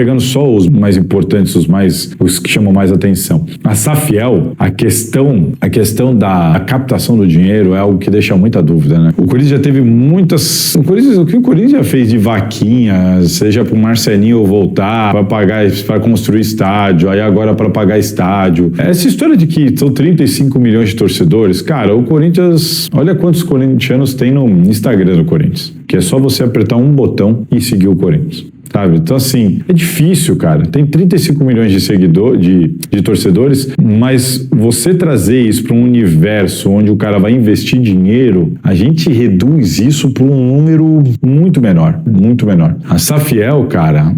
pegando só os mais importantes, os que chamam mais atenção. A Safiel, a questão da captação do dinheiro é algo que deixa muita dúvida, né? O Corinthians já teve muitas... O que o Corinthians já fez de vaquinha, seja para o Marcelinho voltar, para construir estádio, aí agora para pagar estádio. Essa história de que são 35 milhões de torcedores, cara, o Corinthians... Olha quantos corintianos tem no Instagram do Corinthians, que é só você apertar um botão e seguir o Corinthians. Sabe? Então, assim, é difícil, cara. Tem 35 milhões de torcedores, mas você trazer isso para um universo onde o cara vai investir dinheiro, a gente reduz isso para um número muito menor, muito menor. A Safiel, cara,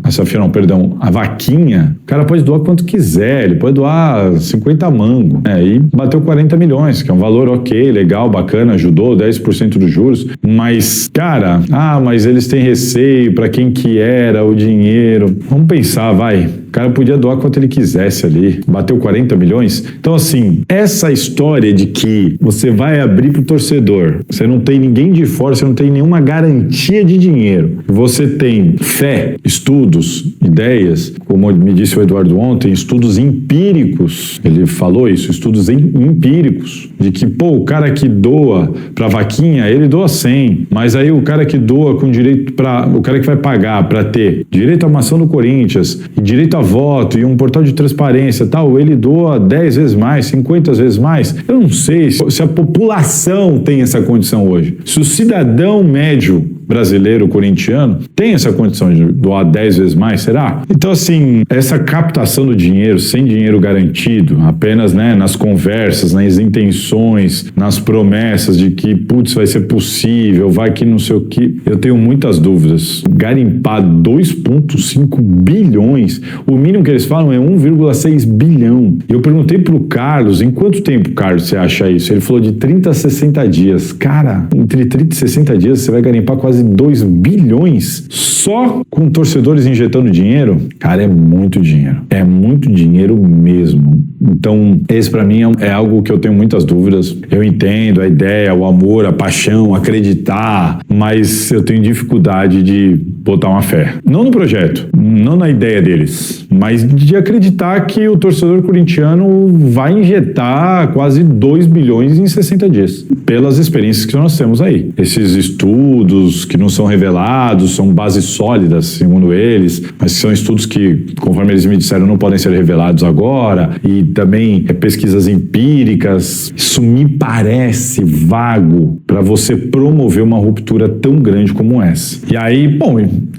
a vaquinha, o cara pode doar quanto quiser, ele pode doar 50 mangos, e bateu 40 milhões, que é um valor ok, legal, bacana, ajudou 10% dos juros, mas, cara, mas eles têm receio para quem que era o dinheiro. Vamos pensar, vai. O cara podia doar quanto ele quisesse ali. Bateu 40 milhões. Então, assim, essa história de que você vai abrir pro torcedor, você não tem ninguém de fora, você não tem nenhuma garantia de dinheiro. Você tem fé, estudos, ideias, como me disse o Eduardo ontem, estudos empíricos. Ele falou isso, estudos empíricos. De que, o cara que doa pra vaquinha, ele doa 100. Mas aí o cara que doa com direito o cara que vai pagar pra ter direito à maçã do Corinthians e direito a voto e um portal de transparência tal, ele doa 10 vezes mais, 50 vezes mais. Eu não sei se a população tem essa condição hoje. Se o cidadão médio brasileiro, corintiano, tem essa condição de doar 10 vezes mais, será? Então, assim, essa captação do dinheiro sem dinheiro garantido, apenas, nas conversas, nas intenções, nas promessas de que, vai ser possível, vai que não sei o que, eu tenho muitas dúvidas. Garimpar 2,5 bilhões, o mínimo que eles falam é 1,6 bilhão. E eu perguntei pro Carlos, em quanto tempo, Carlos, você acha isso? Ele falou de 30 a 60 dias. Cara, entre 30 e 60 dias você vai garimpar quase 2 bilhões só com torcedores injetando dinheiro. Cara, é muito dinheiro. É muito dinheiro mesmo. Então, esse pra mim é algo que eu tenho muitas dúvidas. Eu entendo a ideia, o amor, a paixão, acreditar, mas eu tenho dificuldade de botar uma fé. Não no projeto, não na ideia deles, mas de acreditar que o torcedor corintiano vai injetar quase 2 bilhões em 60 dias, pelas experiências que nós temos aí. Esses estudos que não são revelados, são bases sólidas, segundo eles, mas são estudos que, conforme eles me disseram, não podem ser revelados agora, e também pesquisas empíricas. Isso me parece vago para você promover uma ruptura tão grande como essa. E aí,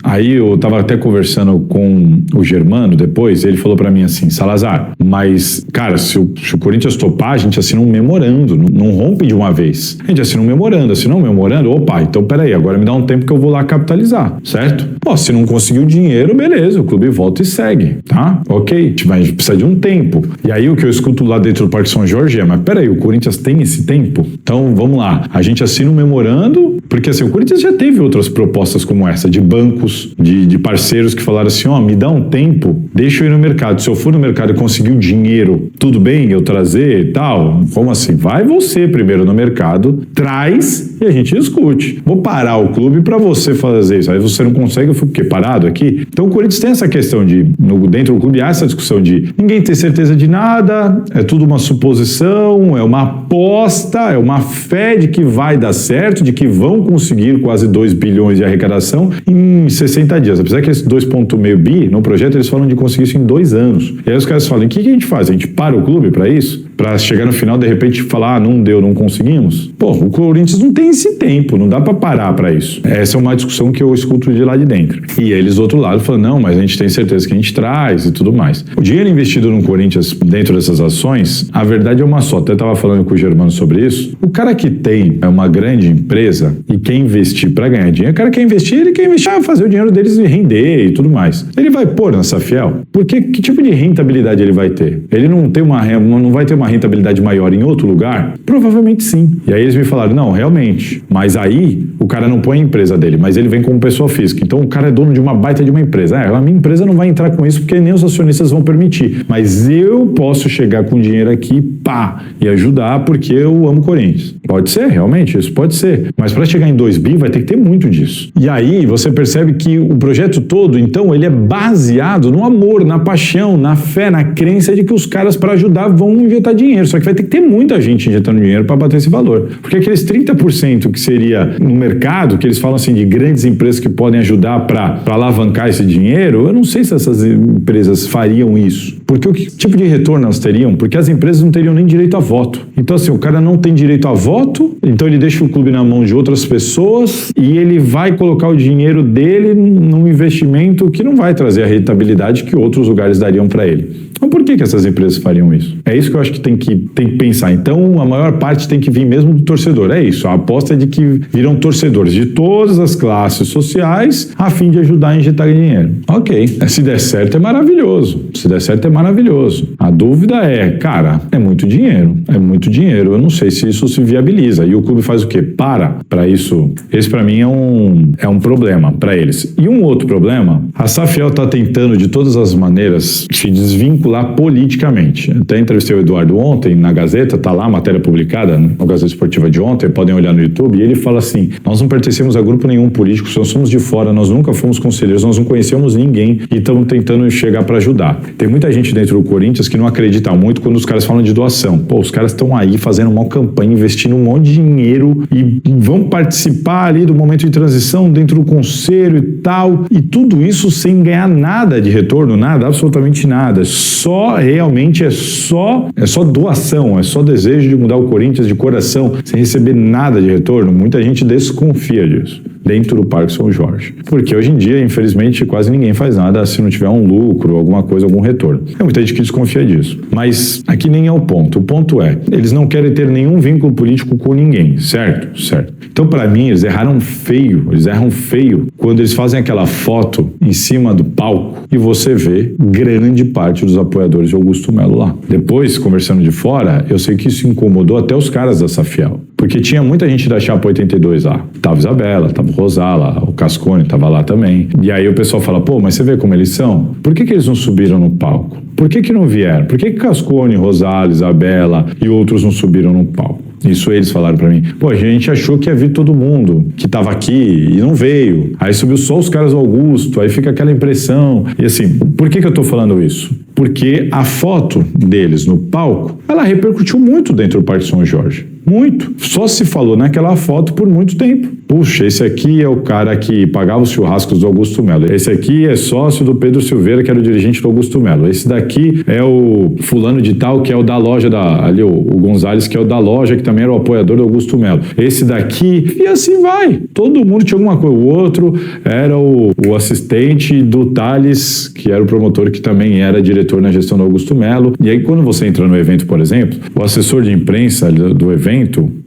aí eu tava até conversando com o Germano depois, ele falou para mim assim, Salazar, mas, cara, se o Corinthians topar, a gente assina um memorando, não rompe de uma vez. A gente assina um memorando, então peraí, agora me dá um tempo que eu vou lá capitalizar, certo? Se não conseguir o dinheiro, beleza, o clube volta e segue, tá? Ok, mas a gente precisa de um tempo. E aí o que eu escuto lá dentro do Parque São Jorge mas peraí, o Corinthians tem esse tempo? Então, vamos lá, a gente assina um memorando, porque assim, o Corinthians já teve outras propostas como essa, de bancos, de parceiros que falaram assim, me dá um tempo, deixa eu ir no mercado, se eu for no mercado e conseguir o dinheiro, tudo bem eu trazer e tal? Como assim? Vai você primeiro no mercado, traz e a gente discute. Vou parar o clube para você fazer isso, aí você não consegue, eu fico o quê? Parado aqui? Então o Corinthians tem essa questão dentro do clube há essa discussão de ninguém ter certeza de nada, é tudo uma suposição, é uma aposta, é uma fé de que vai dar certo, de que vão conseguir quase 2 bilhões de arrecadação em 60 dias. Apesar que esse 2,5 bi, no projeto, eles falam de conseguir isso em 2 anos. E aí os caras falam, o que a gente faz? A gente para o clube para isso? Para chegar no final, de repente, falar, não deu, não conseguimos? O Corinthians não tem esse tempo, não dá para parar para isso. Essa é uma discussão que eu escuto de lá de dentro. E eles do outro lado falam, não, mas a gente tem certeza que a gente traz e tudo mais. O dinheiro investido no Corinthians dentro dessas ações, a verdade é uma só. Até estava falando com o Germano sobre isso. O cara que tem uma grande empresa e quer investir para ganhar dinheiro, o cara quer investir, ele quer investir fazer o dinheiro deles render e tudo mais. Ele vai pôr na Safiel? Porque que tipo de rentabilidade ele vai ter? Ele não vai ter uma rentabilidade maior em outro lugar? Provavelmente sim. E aí eles me falaram, não, realmente, mas aí o cara não põe a empresa dele, mas ele vem como pessoa física. Então o cara é dono de uma baita de uma empresa. A minha empresa não vai entrar com isso porque nem os acionistas vão permitir. Mas eu posso chegar com dinheiro aqui, e ajudar porque eu amo o Corinthians. Pode ser, realmente, isso pode ser. Mas para chegar em 2 bi vai ter que ter muito disso. E aí você percebe que o projeto todo, então, ele é baseado no amor, na paixão, na fé, na crença de que os caras para ajudar vão injetar dinheiro. Só que vai ter que ter muita gente injetando dinheiro para bater esse valor. Porque aqueles 30% que seria no mercado, que eles falam assim de grandes empresas que podem ajudar para alavancar esse dinheiro, eu não sei se essas empresas fariam isso. Porque o que tipo de retorno elas teriam? Porque as empresas não teriam nem direito a voto. Então, assim, o cara não tem direito a voto, então ele deixa o clube na mão de outras pessoas e ele vai colocar o dinheiro dele num investimento que não vai trazer a rentabilidade que outros lugares dariam para ele. Então, por que essas empresas fariam isso? É isso que eu acho que tem que pensar. Então, a maior parte tem que vir mesmo do torcedor. É isso. A aposta é de que virão torcedores de todas as classes sociais a fim de ajudar a injetar dinheiro. Ok. Se der certo, é maravilhoso. Se der certo, é maravilhoso. A dúvida é, cara, é muito dinheiro. É muito dinheiro. Eu não sei se isso se viabiliza. E o clube faz o quê? Para isso. Esse, para mim, é um problema para eles. E um outro problema, a Safiel está tentando, de todas as maneiras, se desvincular politicamente. Até entrevistei o Eduardo ontem na Gazeta, tá lá a matéria publicada na Gazeta Esportiva de ontem, podem olhar no YouTube, e ele fala assim, nós não pertencemos a grupo nenhum político, nós somos de fora, nós nunca fomos conselheiros, nós não conhecemos ninguém e estamos tentando chegar para ajudar. Tem muita gente dentro do Corinthians que não acredita muito quando os caras falam de doação. Pô, os caras estão aí fazendo uma campanha, investindo um monte de dinheiro e vão participar ali do momento de transição dentro do conselho e tal, e tudo isso sem ganhar nada de retorno, nada, absolutamente nada. Realmente é só doação, é só desejo de mudar o Corinthians de coração, sem receber nada de retorno. Muita gente desconfia disso dentro do Parque São Jorge. Porque hoje em dia, infelizmente, quase ninguém faz nada se não tiver um lucro, alguma coisa, algum retorno. É muita gente que desconfia disso. Mas aqui nem é o ponto. O ponto é, eles não querem ter nenhum vínculo político com ninguém, certo? Certo. Então, para mim, eles erram feio quando eles fazem aquela foto em cima do palco e você vê grande parte dos apoiadores de Augusto Melo lá. Depois, conversando de fora, eu sei que isso incomodou até os caras da Safiel. Porque tinha muita gente da Chapa 82 lá. Tava Isabela, tava Rosala, o Cascone tava lá também. E aí o pessoal fala, pô, mas você vê como eles são? Por que eles não subiram no palco? Por que não vieram? Por que Cascone, Rosala, Isabela e outros não subiram no palco? Isso eles falaram pra mim. Pô, a gente achou que ia vir todo mundo que tava aqui e não veio. Aí subiu só os caras do Augusto, aí fica aquela impressão. E assim, por que eu tô falando isso? Porque a foto deles no palco, ela repercutiu muito dentro do Parque São Jorge. Muito. Só se falou naquela foto por muito tempo. Puxa, esse aqui é o cara que pagava os churrascos do Augusto Melo. Esse aqui é sócio do Pedro Silveira, que era o dirigente do Augusto Melo. Esse daqui é o fulano de tal, que é o da loja ali, o Gonzalez, que é o da loja, que também era o apoiador do Augusto Melo. Esse daqui, e assim vai. Todo mundo tinha alguma coisa. O outro era o assistente do Thales, que era o promotor, que também era diretor na gestão do Augusto Melo. E aí, quando você entra no evento, por exemplo, o assessor de imprensa do evento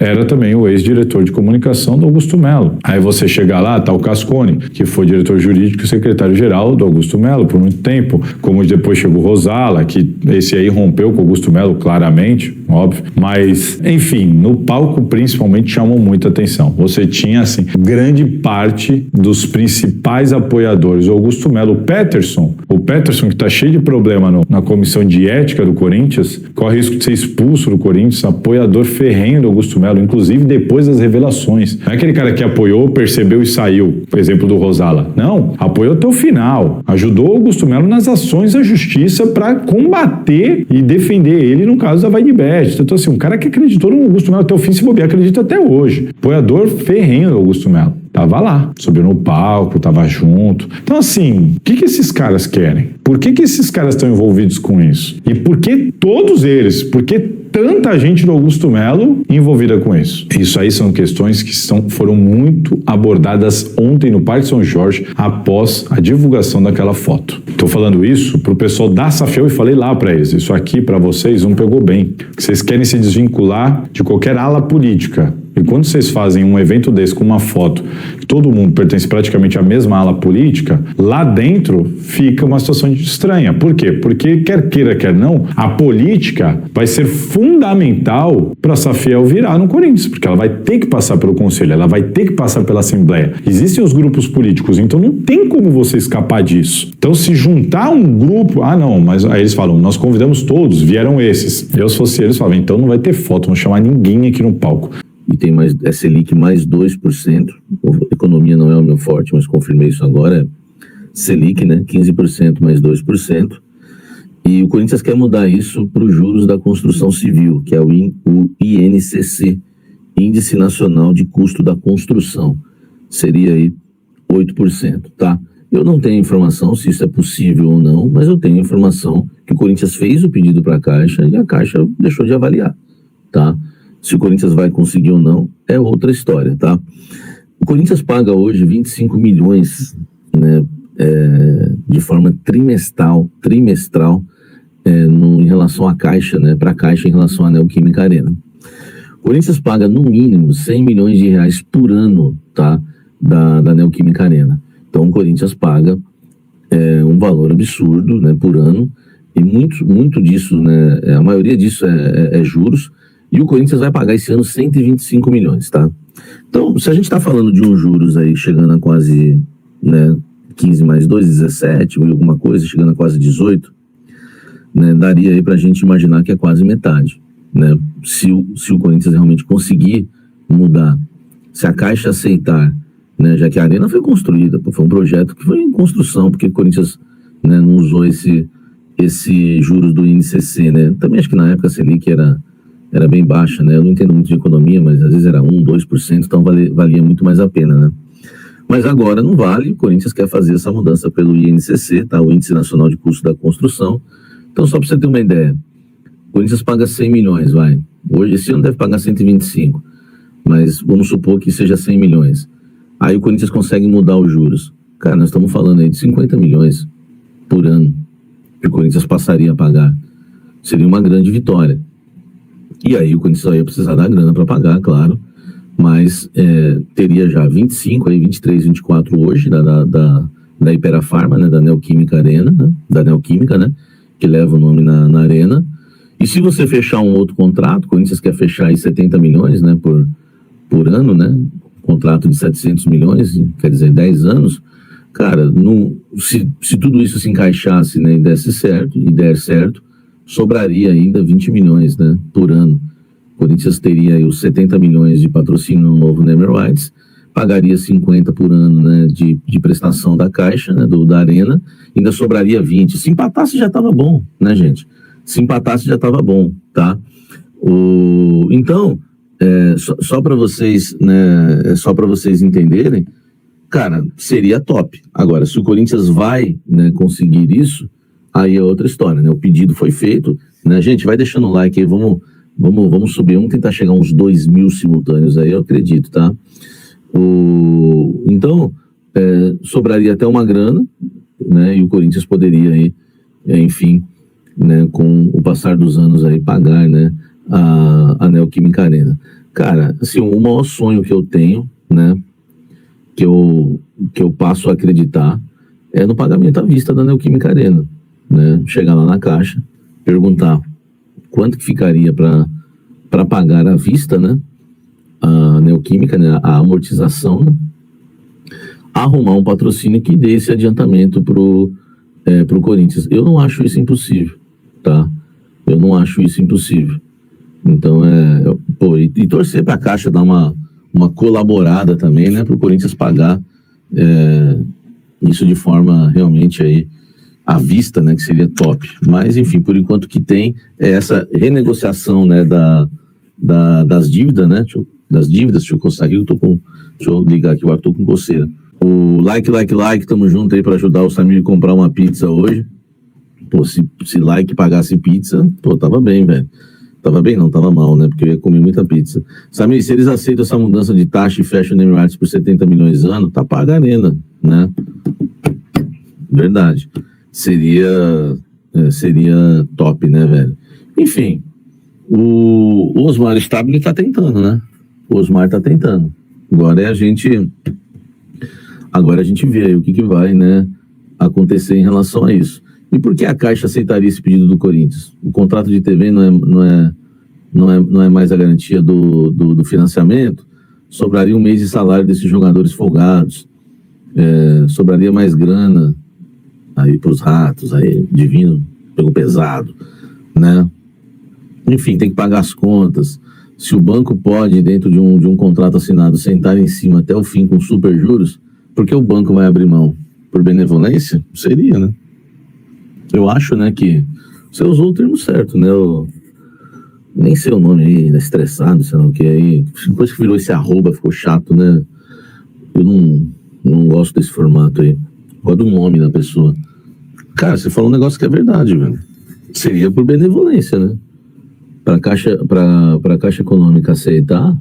era também o ex-diretor de comunicação do Augusto Melo. Aí você chega lá, tá o Cascone, que foi diretor jurídico e secretário-geral do Augusto Melo por muito tempo, como depois chegou Rosala, que esse aí rompeu com o Augusto Melo claramente, óbvio, mas enfim, no palco principalmente chamou muita atenção. Você tinha assim, grande parte dos principais apoiadores do Augusto Melo. O Peterson que tá cheio de problema na comissão de ética do Corinthians, corre risco de ser expulso do Corinthians, apoiador ferrenho do Augusto Melo, inclusive depois das revelações. Não é aquele cara que apoiou, percebeu e saiu, por exemplo, do Rosala. Não, apoiou até o final. Ajudou o Augusto Melo nas ações da justiça para combater e defender ele no caso da Vaidebet. Então, assim, um cara que acreditou no Augusto Melo até o fim, se bobear, acredita até hoje. Apoiador ferrenho do Augusto Melo. Tava lá, subiu no palco, tava junto. Então, assim, o que esses caras querem? Por que esses caras estão envolvidos com isso? E por que todos eles? Por que tanta gente do Augusto Melo envolvida com isso? Isso aí são questões que foram muito abordadas ontem no Parque São Jorge, após a divulgação daquela foto. Estou falando isso pro pessoal da Safiel e falei lá para eles, isso aqui para vocês não pegou bem. Vocês querem se desvincular de qualquer ala política. E quando vocês fazem um evento desse com uma foto todo mundo pertence praticamente à mesma ala política, lá dentro fica uma situação estranha. Por quê? Porque quer queira, quer não, a política vai ser fundamental para a Safiel virar no Corinthians, porque ela vai ter que passar pelo Conselho, ela vai ter que passar pela Assembleia. Existem os grupos políticos, então não tem como você escapar disso. Então, se juntar um grupo... não, mas aí eles falam, nós convidamos todos, vieram esses. Eu, se fosse eles, falavam, então não vai ter foto, não vou chamar ninguém aqui no palco. E tem mais, Selic mais 2%, economia não é o meu forte, mas confirmei isso agora, Selic, né, 15% mais 2%, e o Corinthians quer mudar isso para os juros da construção civil, que é o INCC, Índice Nacional de Custo da Construção, seria aí 8%, tá? Eu não tenho informação se isso é possível ou não, mas eu tenho informação que o Corinthians fez o pedido para a Caixa e a Caixa deixou de avaliar, tá? Se o Corinthians vai conseguir ou não, é outra história, tá? O Corinthians paga hoje 25 milhões, né, de forma trimestral, em relação à Caixa, né, para a Caixa em relação à Neoquímica Arena. O Corinthians paga no mínimo 100 milhões de reais por ano, tá, da Neoquímica Arena. Então o Corinthians paga um valor absurdo, né, por ano, e muito disso, né, a maioria disso é juros, e o Corinthians vai pagar esse ano 125 milhões, tá? Então, se a gente está falando de uns juros aí chegando a quase, né, 15 mais 2, 17, ou alguma coisa, chegando a quase 18, né, daria aí para a gente imaginar que é quase metade, né? Se o Corinthians realmente conseguir mudar, se a Caixa aceitar, né, já que a Arena foi construída, foi um projeto que foi em construção, porque o Corinthians, né, não usou esse juros do INCC, né? Também acho que na época a Selic era bem baixa, né? Eu não entendo muito de economia, mas às vezes era 1%, 2%, então valia muito mais a pena, né? Mas agora não vale, o Corinthians quer fazer essa mudança pelo INCC, tá? O Índice Nacional de Custo da Construção. Então, só para você ter uma ideia, o Corinthians paga 100 milhões, vai. Hoje, esse ano deve pagar 125, mas vamos supor que seja 100 milhões. Aí o Corinthians consegue mudar os juros. Cara, nós estamos falando aí de 50 milhões por ano que o Corinthians passaria a pagar. Seria uma grande vitória. E aí o Corinthians só ia precisar da grana para pagar, claro, mas teria já 25, aí 23, 24 hoje da Iperafarma, né, da Neoquímica Arena, né, da Neoquímica, né, que leva o nome na Arena. E se você fechar um outro contrato, o Corinthians quer fechar aí 70 milhões, né, por ano, né, contrato de 700 milhões, quer dizer, 10 anos, cara, se tudo isso se encaixasse, né, e der certo, sobraria ainda 20 milhões, né, por ano. O Corinthians teria aí os 70 milhões de patrocínio no novo Name Rights, pagaria 50 por ano, né, de prestação da Caixa, né, da Arena, ainda sobraria 20. Se empatasse já estava bom, né, gente? Se empatasse já estava bom, tá? Então, só para vocês, né, só para vocês entenderem, cara, seria top. Agora, se o Corinthians vai, né, conseguir isso, aí é outra história, né? O pedido foi feito, né? Gente, vai deixando o like aí, vamos subir, vamos tentar chegar uns 2.000 simultâneos aí, eu acredito, tá? Então, sobraria até uma grana, né? E o Corinthians poderia aí, enfim, né, com o passar dos anos aí, pagar, né, a Neoquímica Arena. Cara, assim, o maior sonho que eu tenho, né, que eu passo a acreditar é no pagamento à vista da Neoquímica Arena, né? Chegar lá na Caixa, perguntar quanto que ficaria para pagar à vista, né, a Neoquímica, né, a amortização, né? Arrumar um patrocínio que dê esse adiantamento pro Corinthians. Eu não acho isso impossível, tá? Eu não acho isso impossível. Então, e torcer para a Caixa dar uma colaborada também, né, para o Corinthians pagar isso de forma realmente aí à vista, né, que seria top. Mas, enfim, por enquanto que tem essa renegociação, né, das dívidas, né, deixa eu coçar aqui, deixa eu ligar aqui, eu tô com coceira. O like, tamo junto aí para ajudar o Samir a comprar uma pizza hoje. Pô, se like pagasse pizza, pô, tava bem, velho. Tava bem não, tava mal, né, porque eu ia comer muita pizza. Samir, se eles aceitam essa mudança de taxa e fecham o Name Rights por 70 milhões de ano, tá paga a Arena, né? Verdade. Seria top, né, velho? Enfim, o Osmar Stabile tá tentando, né? O Osmar tá tentando. Agora é a gente Agora a gente vê aí o que vai, né, acontecer em relação a isso. E por que a Caixa aceitaria esse pedido do Corinthians? O contrato de TV não é mais a garantia do financiamento? Sobraria um mês de salário desses jogadores folgados, sobraria mais grana aí para os ratos, aí Divino pegou pesado, né? Enfim, tem que pagar as contas. Se o banco pode, dentro de um contrato assinado, sentar em cima até o fim com super juros, por que o banco vai abrir mão? Por benevolência? Seria, né? Eu acho, né, que você usou o termo certo, né? Nem sei o nome aí, né? Estressado, sei lá o que aí. Depois que virou esse arroba, ficou chato, né? Eu não gosto desse formato aí. Gosto do nome da pessoa. Cara, você falou um negócio que é verdade, velho. Seria por benevolência, né? Para a Caixa Econômica aceitar,